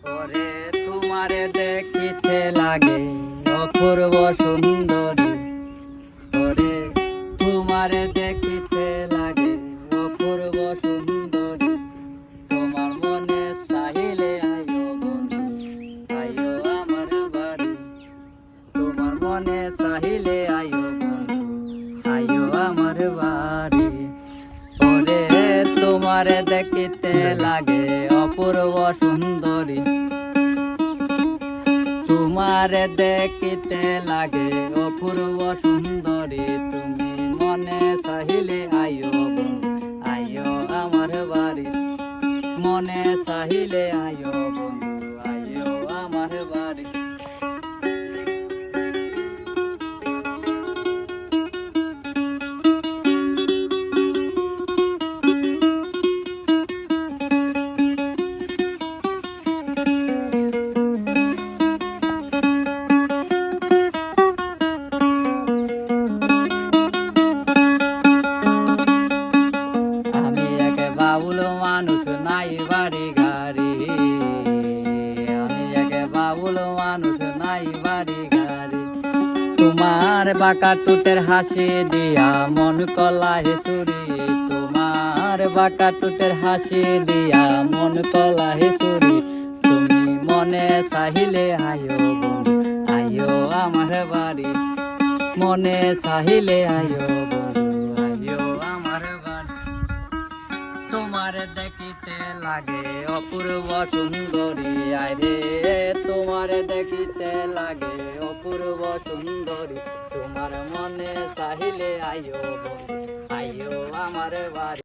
ওরে তোমারে দেখিতে লাগে অপূর্ব সুন্দরী, ওরে তোমারে দেখিতে লাগে অপূর্ব সুন্দরী। তোমার মনে চাহিলে আয়ো বন্ধু, আয়ো আমার বাড়ি। তোমার মনে চাহিলে আয়ো বন্ধু, আয়ো আমার বাড়ি। ওরে তোমারে দেখিতে লাগে অপূর্ব সুন্দরী, তোমারে দেখিতে লাগে অপূর্ব সুন্দরী। তুমি মনে চাহিলে আয়ো বন্ধু, আয়ো আমার বাড়ি। মনে চাহিলে আয়ো বন্ধু, আয়ো আমার বাড়ি। বাউল মানুষ নাই বাড়ি গাড়ি, আমি একে বাউল মানুষ নাই বাড়ি গাড়ি। তোমার বাঁকা টুটের হাসি দিয়া মন কলাহে চুরি, তোমার বাঁকা টুটের হাসি দিয়া মন কলাহে চুরি। তুমি মনে চাহিলে আয়ো বন্ধু, আয়ো আমার বাড়ি। মনে চাহিলে আয়ো বন্ধু, আয়ো আমার বাড়ি। তোমার দেখিতে লাগে অপূর্ব সুন্দরী, আরে তোমার দেখিতে লাগে অপূর্ব সুন্দরী। তোমার মনে চাহিলে আয়ো বন্ধু, আয়ো আমার বাড়ি।